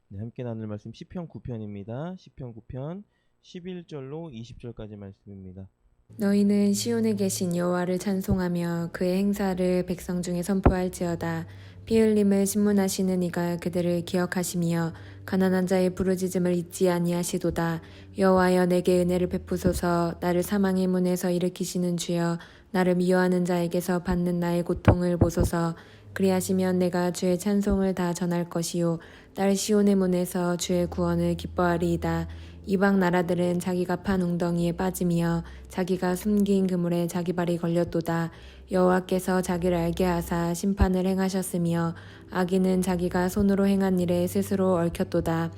네, 함께 나눌 말씀 시편 9편입니다. 시편 9편 11절로 20절까지 말씀입니다. 너희는 시온에 계신 여호와를 찬송하며 그의 행사를 백성 중에 선포할지어다. 피 흘림을 신문하시는 이가 그들을 기억하시며 가난한 자의 부르짖음을 잊지 아니하시도다. 여호와여, 내게 은혜를 베푸소서. 나를 사망의 문에서 일으키시는 주여, 나를 미워하는 자에게서 받는 나의 고통을 보소서. 그리하시면 내가 주의 찬송을 다 전할 것이요, 딸 시온의 문에서 주의 구원을 기뻐하리이다. 이방 나라들은 자기가 판 웅덩이에 빠지며 자기가 숨긴 그물에 자기 발이 걸렸도다. 여호와께서 자기를 알게 하사 심판을 행하셨으며 악인은 자기가 손으로 행한 일에 스스로 얽혔도다.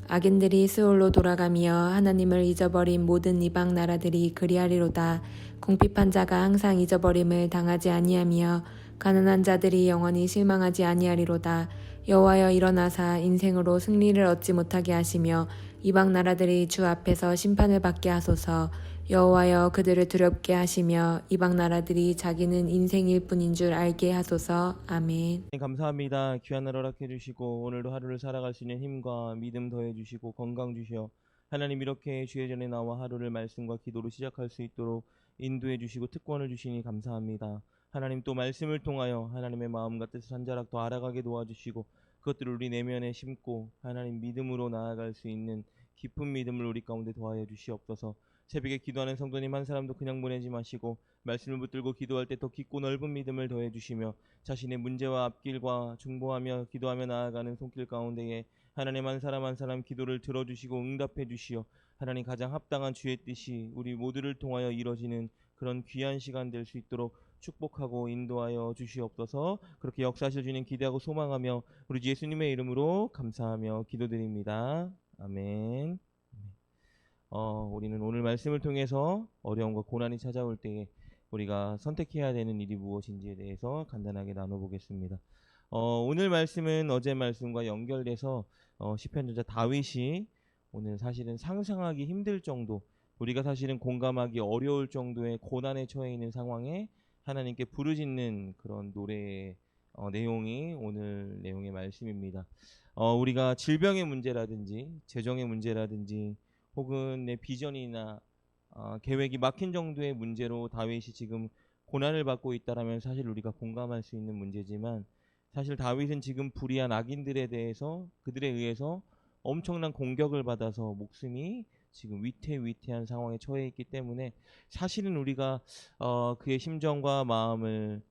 악인들이 스올로 돌아가며 하나님을 잊어버린 모든 이방 나라들이 그리하리로다. 궁핍한 자가 항상 잊어버림을 당하지 아니하며 가난한 자들이 영원히 실망하지 아니하리로다. 여호와여, 일어나사 인생으로 승리를 얻지 못하게 하시며 이방 나라들이 주 앞에서 심판을 받게 하소서. 여호와여, 그들을 두렵게 하시며 이방 나라들이 자기는 인생일 뿐인 줄 알게 하소서. 아멘. 네, 감사합니다. 귀한 날 허락해 주시고 오늘도 하루를 살아갈 수 있는 힘과 믿음 더해 주시고 건강 주시어 하나님, 이렇게 주의 전에 나와 하루를 말씀과 기도로 시작할 수 있도록 인도해 주시고 특권을 주시니 감사합니다. 하나님, 또 말씀을 통하여 하나님의 마음과 뜻을 한 자락 더 알아가게 도와주시고 그것들을 우리 내면에 심고 하나님 믿음으로 나아갈 수 있는 깊은 믿음을 우리 가운데 더하여 주시옵소서. 새벽에 기도하는 성도님 한 사람도 그냥 보내지 마시고 말씀을 붙들고 기도할 때 더 깊고 넓은 믿음을 더해 주시며 자신의 문제와 앞길과 중보하며 기도하며 나아가는 손길 가운데에 하나님, 한 사람 한 사람 기도를 들어주시고 응답해 주시어 하나님, 가장 합당한 주의 뜻이 우리 모두를 통하여 이루어지는 그런 귀한 시간 될 수 있도록 축복하고 인도하여 주시옵소서. 그렇게 역사하실 주님 기대하고 소망하며 우리 주 예수님의 이름으로 감사하며 기도드립니다. 아멘. 우리는 오늘 말씀을 통해서 어려움과 고난이 찾아올 때에 우리가 선택해야 되는 일이 무엇인지에 대해서 간단하게 나눠보겠습니다. 오늘 말씀은 어제 말씀과 연결돼서 시편저자 다윗이 오늘 사실은 상상하기 힘들 정도, 우리가 사실은 공감하기 어려울 정도의 고난에 처해 있는 상황에 하나님께 부르짖는 그런 노래의 내용이 오늘 내용의 말씀입니다. 우리가 질병의 문제라든지 재정의 문제라든지 혹은 내 비전이나 계획이 막힌 정도의 문제로 다윗이 지금 고난을 받고 있다라면 사실 우리가 공감할 수 있는 문제지만, 사실 다윗은 지금 불의한 악인들에 대해서 그들에 의해서 엄청난 공격을 받아서 목숨이 지금 위태위태한 상황에 처해 있기 때문에 사실은 우리가 그의 심정과 마음을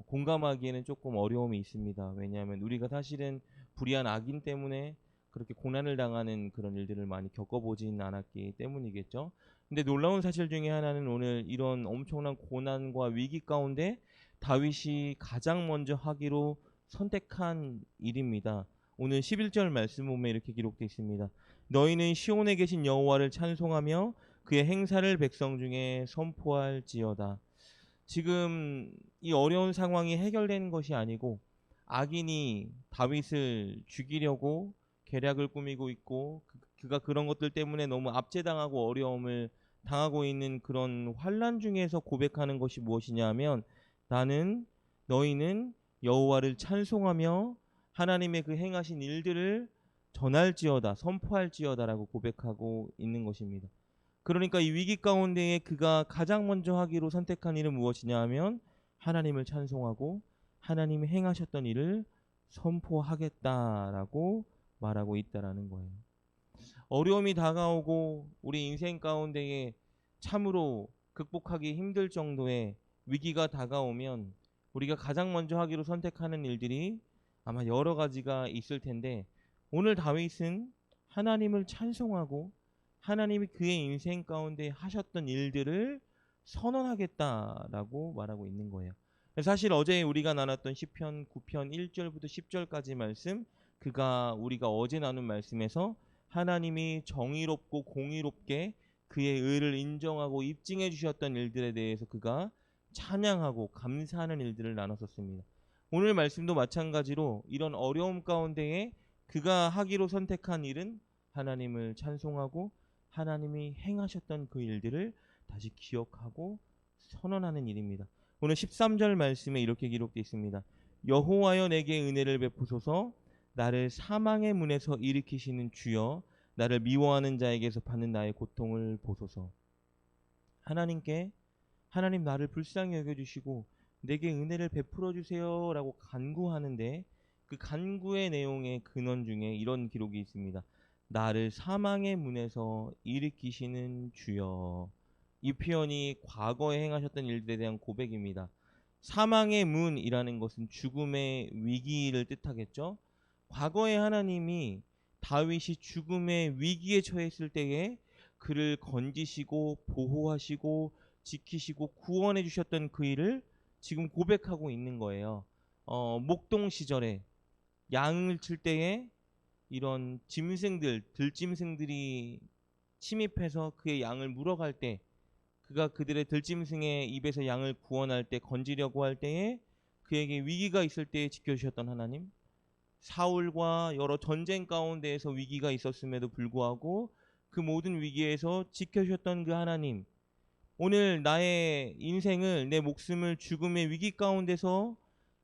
공감하기에는 조금 어려움이 있습니다. 왜냐하면 우리가 사실은 불의한 악인 때문에 그렇게 고난을 당하는 그런 일들을 많이 겪어보진 않았기 때문이겠죠. 근데 놀라운 사실 중에 하나는 오늘 이런 엄청난 고난과 위기 가운데 다윗이 가장 먼저 하기로 선택한 일입니다. 오늘 11절 말씀 보면 이렇게 기록되어 있습니다. 너희는 시온에 계신 여호와를 찬송하며 그의 행사를 백성 중에 선포할지어다. 지금 이 어려운 상황이 해결된 것이 아니고 악인이 다윗을 죽이려고 계략을 꾸미고 있고 그가 그런 것들 때문에 너무 압제당하고 어려움을 당하고 있는 그런 환난 중에서 고백하는 것이 무엇이냐 하면, 나는 너희는 여호와를 찬송하며 하나님의 그 행하신 일들을 전할지어다, 선포할지어다라고 고백하고 있는 것입니다. 그러니까 이 위기 가운데에 그가 가장 먼저 하기로 선택한 일은 무엇이냐 하면 하나님을 찬송하고 하나님이 행하셨던 일을 선포하겠다라고 말하고 있다라는 거예요. 어려움이 다가오고 우리 인생 가운데에 참으로 극복하기 힘들 정도의 위기가 다가오면 우리가 가장 먼저 하기로 선택하는 일들이 아마 여러 가지가 있을 텐데, 오늘 다윗은 하나님을 찬송하고 하나님이 그의 인생 가운데 하셨던 일들을 선언하겠다라고 말하고 있는 거예요. 사실 어제 우리가 나눴던 시편 9편 1절부터 10절까지 말씀, 그가 우리가 어제 나눈 말씀에서 하나님이 정의롭고 공의롭게 그의 의를 인정하고 입증해 주셨던 일들에 대해서 그가 찬양하고 감사하는 일들을 나눴었습니다. 오늘 말씀도 마찬가지로 이런 어려움 가운데에 그가 하기로 선택한 일은 하나님을 찬송하고 하나님이 행하셨던 그 일들을 다시 기억하고 선언하는 일입니다. 오늘 13절 말씀에 이렇게 기록되어 있습니다. 여호와여, 내게 은혜를 베푸소서. 나를 사망의 문에서 일으키시는 주여, 나를 미워하는 자에게서 받는 나의 고통을 보소서. 하나님께 하나님 나를 불쌍히 여겨주시고 내게 은혜를 베풀어 주세요라고 간구하는데, 그 간구의 내용의 근원 중에 이런 기록이 있습니다. 나를 사망의 문에서 일으키시는 주여. 이 표현이 과거에 행하셨던 일들에 대한 고백입니다. 사망의 문이라는 것은 죽음의 위기를 뜻하겠죠. 과거에 하나님이 다윗이 죽음의 위기에 처했을 때에 그를 건지시고 보호하시고 지키시고 구원해 주셨던 그 일을 지금 고백하고 있는 거예요. 목동 시절에 양을 칠 때에 이런 짐승들, 들짐승들이 침입해서 그의 양을 물어갈 때, 그가 그들의 들짐승의 입에서 양을 구원할 때, 건지려고 할 때에 그에게 위기가 있을 때에 지켜주셨던 하나님, 사울과 여러 전쟁 가운데에서 위기가 있었음에도 불구하고 그 모든 위기에서 지켜주셨던 그 하나님, 오늘 나의 인생을, 내 목숨을 죽음의 위기 가운데서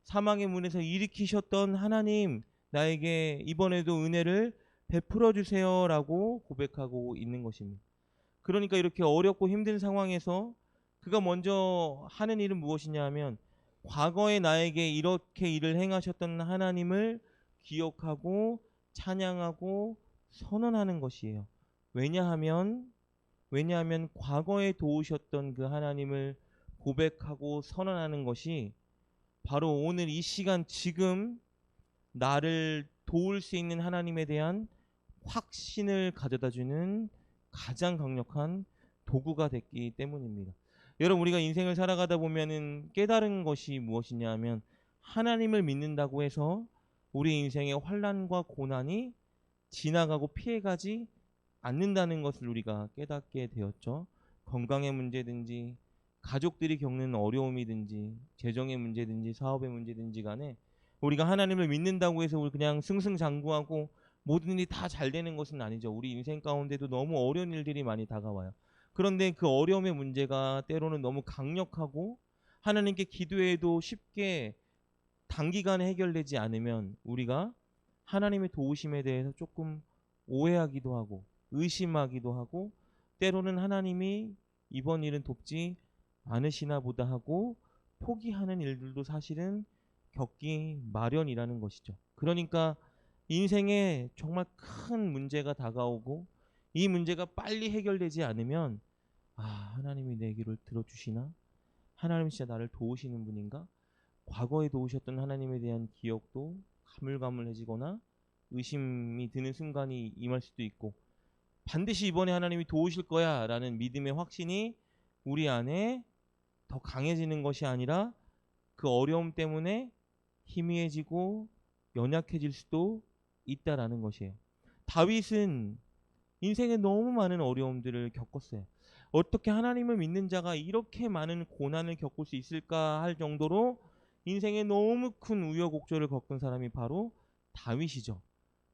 사망의 문에서 일으키셨던 하나님, 나에게 이번에도 은혜를 베풀어 주세요라고 고백하고 있는 것입니다. 그러니까 이렇게 어렵고 힘든 상황에서 그가 먼저 하는 일은 무엇이냐 하면, 과거에 나에게 이렇게 일을 행하셨던 하나님을 기억하고 찬양하고 선언하는 것이에요. 왜냐하면 과거에 도우셨던 그 하나님을 고백하고 선언하는 것이 바로 오늘 이 시간 지금 나를 도울 수 있는 하나님에 대한 확신을 가져다주는 가장 강력한 도구가 됐기 때문입니다. 여러분, 우리가 인생을 살아가다 보면은 깨달은 것이 무엇이냐 하면, 하나님을 믿는다고 해서 우리 인생의 환난과 고난이 지나가고 피해가지 않는다는 것을 우리가 깨닫게 되었죠. 건강의 문제든지 가족들이 겪는 어려움이든지 재정의 문제든지 사업의 문제든지 간에 우리가 하나님을 믿는다고 해서 우리 그냥 승승장구하고 모든 일이 다 잘 되는 것은 아니죠. 우리 인생 가운데도 너무 어려운 일들이 많이 다가와요. 그런데 그 어려움의 문제가 때로는 너무 강력하고 하나님께 기도해도 쉽게 단기간에 해결되지 않으면 우리가 하나님의 도우심에 대해서 조금 오해하기도 하고 의심하기도 하고, 때로는 하나님이 이번 일은 돕지 않으시나 보다 하고 포기하는 일들도 사실은 겪기 마련이라는 것이죠. 그러니까 인생에 정말 큰 문제가 다가오고 이 문제가 빨리 해결되지 않으면, 하나님이 내 기도를 들어주시나? 하나님이 진짜 나를 도우시는 분인가? 과거에 도우셨던 하나님에 대한 기억도 가물가물해지거나 의심이 드는 순간이 임할 수도 있고, 반드시 이번에 하나님이 도우실 거야 라는 믿음의 확신이 우리 안에 더 강해지는 것이 아니라 그 어려움 때문에 희미해지고 연약해질 수도 있다라는 것이에요. 다윗은 인생에 너무 많은 어려움들을 겪었어요. 어떻게 하나님을 믿는 자가 이렇게 많은 고난을 겪을 수 있을까 할 정도로 인생에 너무 큰 우여곡절을 겪은 사람이 바로 다윗이죠.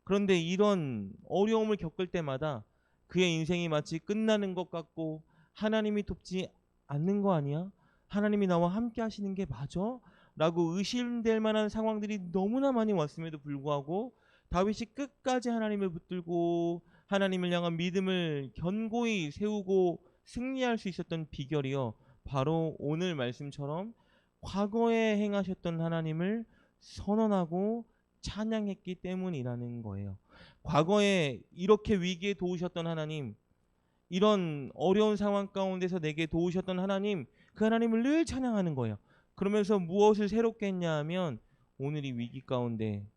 그런데 이런 어려움을 겪을 때마다 그의 인생이 마치 끝나는 것 같고, 하나님이 돕지 않는 거 아니야? 하나님이 나와 함께 하시는 게 맞아? 라고 의심될 만한 상황들이 너무나 많이 왔음에도 불구하고 다윗이 끝까지 하나님을 붙들고 하나님을 향한 믿음을 견고히 세우고 승리할 수 있었던 비결이요, 바로 오늘 말씀처럼 과거에 행하셨던 하나님을 선언하고 찬양했기 때문이라는 거예요. 과거에 이렇게 위기에 도우셨던 하나님, 이런 어려운 상황 가운데서 내게 도우셨던 하나님, 그 하나님을 늘 찬양하는 거예요. 그러면서 무엇을 새롭게 했냐 하면, 오늘 이 위기 가운데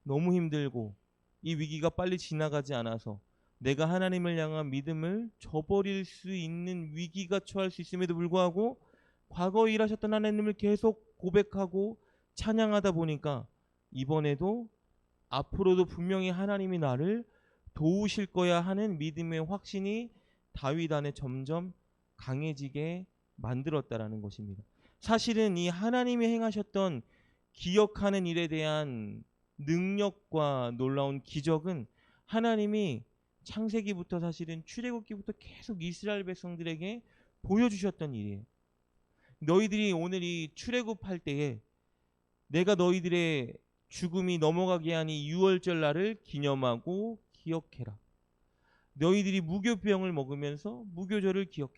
너무 힘들고 이 위기가 빨리 지나가지 않아서 내가 하나님을 향한 믿음을 저버릴 수 있는 위기가 처할 수 있음에도 불구하고 과거에 일하셨던 하나님을 계속 고백하고 찬양하다 보니까 이번에도 앞으로도 분명히 하나님이 나를 도우실 거야 하는 믿음의 확신이 다윗 안에 점점 강해지게 만들었다라는 것입니다. 사실은 이 하나님이 행하셨던 기억하는 일에 대한 능력과 놀라운 기적은 하나님이 창세기부터 사실은 출애굽기부터 계속 이스라엘 백성들에게 보여주셨던 일이에요. 너희들이 오늘 이 출애굽할 때에 내가 너희들의 죽음이 넘어가게 하니 유월절 날을 기념하고 기억해라. 너희들이 무교병을 먹으면서 무교절을 기억해.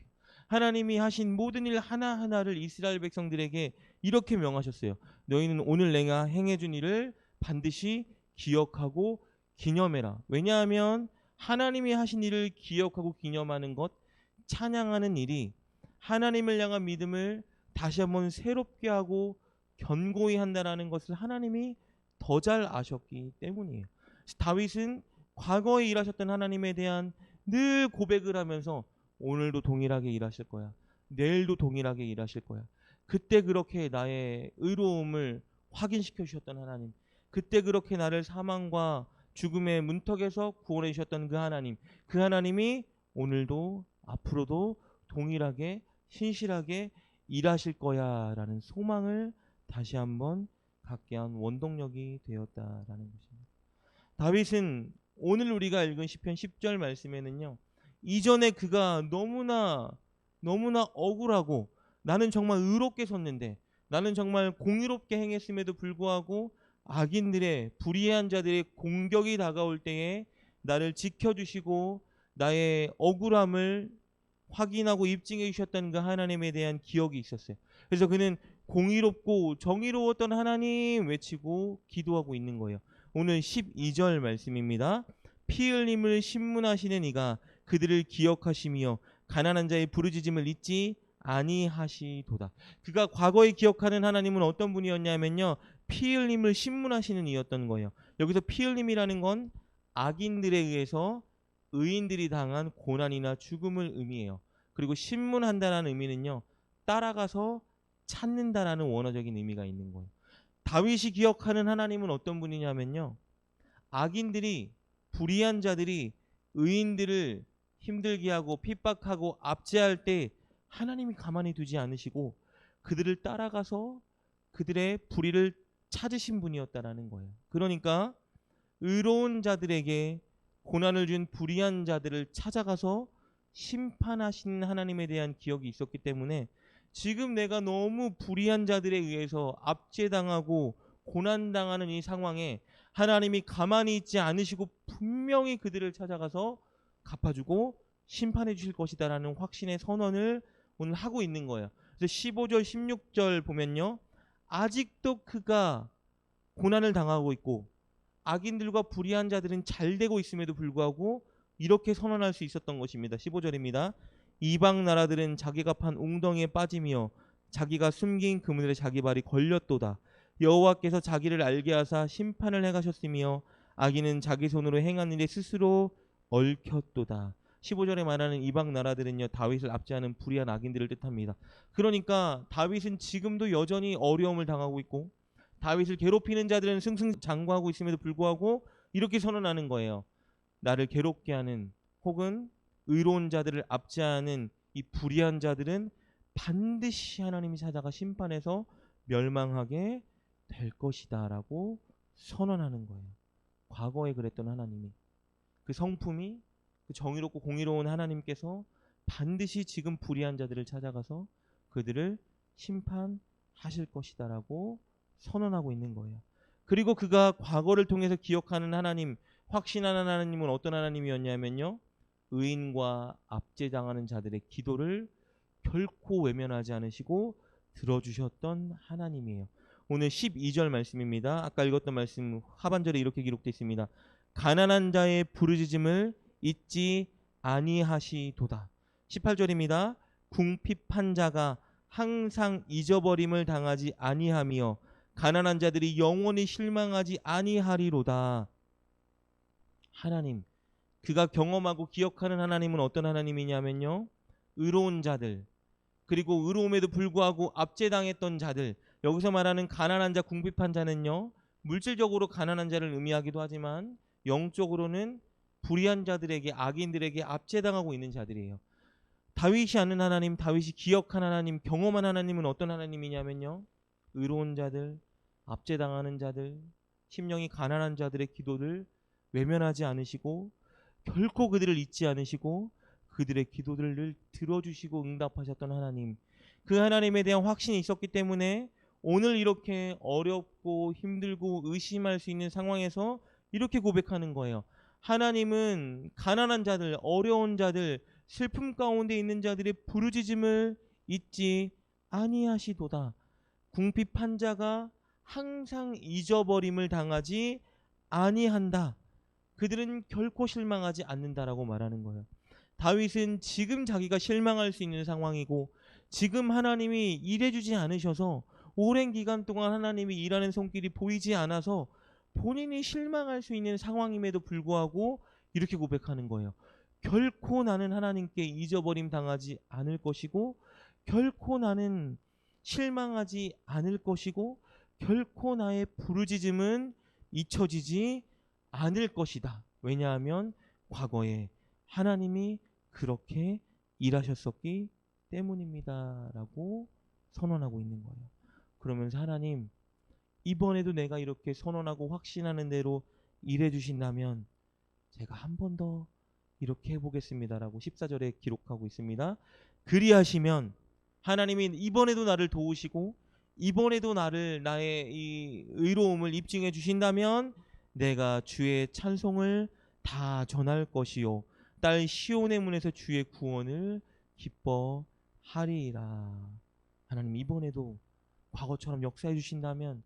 하나님이 하신 모든 일 하나하나를 이스라엘 백성들에게 이렇게 명하셨어요. 너희는 오늘 내가 행해준 일을 반드시 기억하고 기념해라. 왜냐하면 하나님이 하신 일을 기억하고 기념하는 것, 찬양하는 일이 하나님을 향한 믿음을 다시 한번 새롭게 하고 견고히 한다라는 것을 하나님이 더 잘 아셨기 때문이에요. 다윗은 과거에 일하셨던 하나님에 대한 늘 고백을 하면서 오늘도 동일하게 일하실 거야. 내일도 동일하게 일하실 거야. 그때 그렇게 나의 의로움을 확인시켜 주셨던 하나님, 그때 그렇게 나를 사망과 죽음의 문턱에서 구원해 주셨던 그 하나님, 그 하나님이 오늘도 앞으로도 동일하게 신실하게 일하실 거야 라는 소망을 다시 한번 갖게 한 원동력이 되었다라는 것입니다. 다윗은 오늘 우리가 읽은 시편 10절 말씀에는요, 이전에 그가 너무나 억울하고 나는 정말 의롭게 섰는데, 나는 정말 공의롭게 행했음에도 불구하고 악인들의, 불의한 자들의 공격이 다가올 때에 나를 지켜주시고 나의 억울함을 확인하고 입증해 주셨던 그 하나님에 대한 기억이 있었어요. 그래서 그는 공의롭고 정의로웠던 하나님 외치고 기도하고 있는 거예요. 오늘 12절 말씀입니다. 피 흘림을 신문하시는 이가 그들을 기억하시며 가난한 자의 부르짖음을 잊지 아니하시도다. 그가 과거에 기억하는 하나님은 어떤 분이었냐면요, 피 흘림을 신문하시는 이였던 거예요. 여기서 피 흘림이라는 건 악인들에 의해서 의인들이 당한 고난이나 죽음을 의미해요. 그리고 신문한다라는 의미는요, 따라가서 찾는다라는 원어적인 의미가 있는 거예요. 다윗이 기억하는 하나님은 어떤 분이냐면요, 악인들이, 불의한 자들이 의인들을 힘들게 하고 핍박하고 압제할 때 하나님이 가만히 두지 않으시고 그들을 따라가서 그들의 불의를 찾으신 분이었다라는 거예요. 그러니까 의로운 자들에게 고난을 준 불의한 자들을 찾아가서 심판하신 하나님에 대한 기억이 있었기 때문에 지금 내가 너무 불의한 자들에 의해서 압제당하고 고난당하는 이 상황에 하나님이 가만히 있지 않으시고 분명히 그들을 찾아가서 갚아주고 심판해 주실 것이다라는 확신의 선언을 오늘 하고 있는 거예요. 그래서 15절 16절 보면요, 아직도 그가 고난을 당하고 있고 악인들과 불의한 자들은 잘 되고 있음에도 불구하고 이렇게 선언할 수 있었던 것입니다. 15절입니다. 이방 나라들은 자기가 판 웅덩이에 빠지며 자기가 숨긴 그물에 자기 발이 걸렸도다. 여호와께서 자기를 알게 하사 심판을 행하셨으며 악인은 자기 손으로 행한 일에 스스로 얽혔도다. 15절에 말하는 이방 나라들은요, 다윗을 압제하는 불의한 악인들을 뜻합니다. 그러니까 다윗은 지금도 여전히 어려움을 당하고 있고 다윗을 괴롭히는 자들은 승승장구하고 있음에도 불구하고 이렇게 선언하는 거예요. 나를 괴롭게 하는 혹은 의로운 자들을 압제하는 이 불의한 자들은 반드시 하나님이 찾아가 심판해서 멸망하게 될 것이다 라고 선언하는 거예요. 과거에 그랬던 하나님이, 그 성품이, 그 정의롭고 공의로운 하나님께서 반드시 지금 불의한 자들을 찾아가서 그들을 심판하실 것이다 라고 선언하고 있는 거예요. 그리고 그가 과거를 통해서 기억하는 하나님, 확신하는 하나님은 어떤 하나님이었냐면요, 의인과 압제당하는 자들의 기도를 결코 외면하지 않으시고 들어주셨던 하나님이에요. 오늘 12절 말씀입니다. 아까 읽었던 말씀 하반절에 이렇게 기록되어 있습니다. 가난한 자의 부르짖음을 잊지 아니하시도다. 18절입니다. 궁핍한 자가 항상 잊어버림을 당하지 아니하며 가난한 자들이 영원히 실망하지 아니하리로다. 하나님, 그가 경험하고 기억하는 하나님은 어떤 하나님이냐면요, 의로운 자들, 그리고 의로움에도 불구하고 압제당했던 자들, 여기서 말하는 가난한 자, 궁핍한 자는요, 물질적으로 가난한 자를 의미하기도 하지만 영적으로는 불의한 자들에게, 악인들에게 압제당하고 있는 자들이에요. 다윗이 아는 하나님, 다윗이 기억한 하나님, 경험한 하나님은 어떤 하나님이냐면요, 의로운 자들, 압제당하는 자들, 심령이 가난한 자들의 기도를 외면하지 않으시고 결코 그들을 잊지 않으시고 그들의 기도들을 들어주시고 응답하셨던 하나님, 그 하나님에 대한 확신이 있었기 때문에 오늘 이렇게 어렵고 힘들고 의심할 수 있는 상황에서 이렇게 고백하는 거예요. 하나님은 가난한 자들, 어려운 자들, 슬픔 가운데 있는 자들의 부르짖음을 잊지 아니하시도다. 궁핍한 자가 항상 잊어버림을 당하지 아니한다. 그들은 결코 실망하지 않는다라고 말하는 거예요. 다윗은 지금 자기가 실망할 수 있는 상황이고 지금 하나님이 일해주지 않으셔서 오랜 기간 동안 하나님이 일하는 손길이 보이지 않아서 본인이 실망할 수 있는 상황임에도 불구하고 이렇게 고백하는 거예요. 결코 나는 하나님께 잊어버림 당하지 않을 것이고 결코 나는 실망하지 않을 것이고 결코 나의 부르짖음은 잊혀지지 않을 것이다. 왜냐하면 과거에 하나님이 그렇게 일하셨었기 때문입니다. 라고 선언하고 있는 거예요. 그러면서 하나님, 이번에도 내가 이렇게 선언하고 확신하는 대로 일해 주신다면 제가 한 번 더 이렇게 해보겠습니다라고 14절에 기록하고 있습니다. 그리하시면 하나님이 이번에도 나를 도우시고 이번에도 나의 이 의로움을 입증해 주신다면 내가 주의 찬송을 다 전할 것이요 딸 시온의 문에서 주의 구원을 기뻐하리이다. 하나님, 이번에도 과거처럼 역사해 주신다면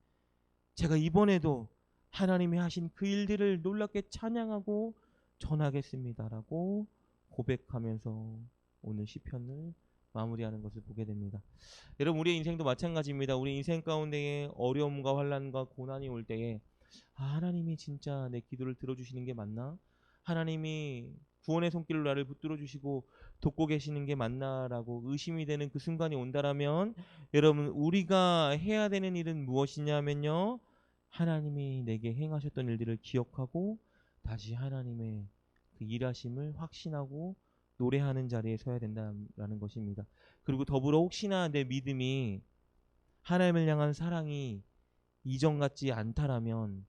제가 이번에도 하나님이 하신 그 일들을 놀랍게 찬양하고 전하겠습니다라고 고백하면서 오늘 시편을 마무리하는 것을 보게 됩니다. 여러분, 우리의 인생도 마찬가지입니다. 우리 인생 가운데에 어려움과 환난과 고난이 올 때에 하나님이 진짜 내 기도를 들어주시는 게 맞나? 하나님이 구원의 손길로 나를 붙들어 주시고 돕고 계시는 게 맞나라고 의심이 되는 그 순간이 온다라면 여러분, 우리가 해야 되는 일은 무엇이냐면요, 하나님이 내게 행하셨던 일들을 기억하고 다시 하나님의 그 일하심을 확신하고 노래하는 자리에 서야 된다라는 것입니다. 그리고 더불어 혹시나 내 믿음이 하나님을 향한 사랑이 이전 같지 않다라면,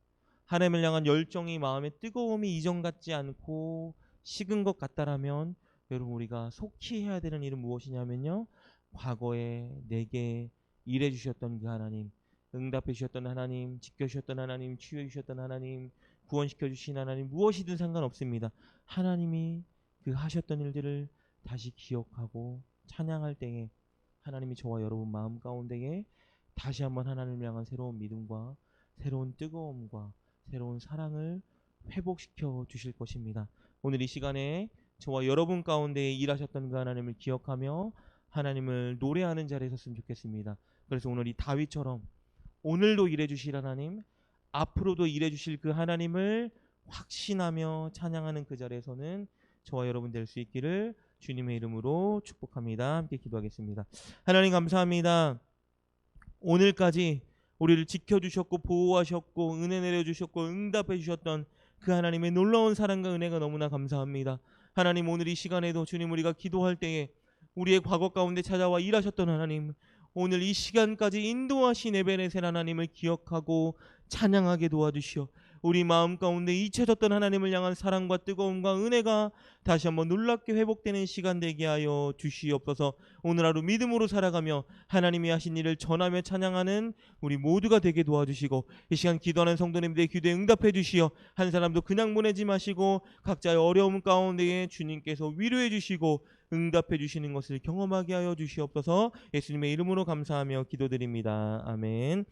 하나님을 향한 열정이, 마음의 뜨거움이 이전 같지 않고 식은 것 같다라면 여러분, 우리가 속히 해야 되는 일은 무엇이냐면요, 과거에 내게 일해 주셨던 그 하나님, 응답해 주셨던 하나님, 지켜 주셨던 하나님, 치유해 주셨던 하나님, 구원시켜 주신 하나님, 무엇이든 상관없습니다. 하나님이 그 하셨던 일들을 다시 기억하고 찬양할 때에 하나님이 저와 여러분 마음 가운데에 다시 한번 하나님을 향한 새로운 믿음과 새로운 뜨거움과 새로운 사랑을 회복시켜 주실 것입니다. 오늘 이 시간에 저와 여러분 가운데 일하셨던 그 하나님을 기억하며 하나님을 노래하는 자리에 섰으면 좋겠습니다. 그래서 오늘 이 다윗처럼 오늘도 일해 주실 하나님, 앞으로도 일해 주실 그 하나님을 확신하며 찬양하는 그 자리에서는 저와 여러분 될 수 있기를 주님의 이름으로 축복합니다. 함께 기도하겠습니다. 하나님, 감사합니다. 오늘까지 우리를 지켜주셨고 보호하셨고 은혜 내려주셨고 응답해 주셨던 그 하나님의 놀라운 사랑과 은혜가 너무나 감사합니다. 하나님, 오늘 이 시간에도 주님, 우리가 기도할 때에 우리의 과거 가운데 찾아와 일하셨던 하나님, 오늘 이 시간까지 인도하신 에베네셀 하나님을 기억하고 찬양하게 도와주시오. 우리 마음 가운데 잊혀졌던 하나님을 향한 사랑과 뜨거움과 은혜가 다시 한번 놀랍게 회복되는 시간 되게 하여 주시옵소서. 오늘 하루 믿음으로 살아가며 하나님이 하신 일을 전하며 찬양하는 우리 모두가 되게 도와주시고, 이 시간 기도하는 성도님들의 기도에 응답해 주시어 한 사람도 그냥 보내지 마시고 각자의 어려움 가운데에 주님께서 위로해 주시고 응답해 주시는 것을 경험하게 하여 주시옵소서. 예수님의 이름으로 감사하며 기도드립니다. 아멘.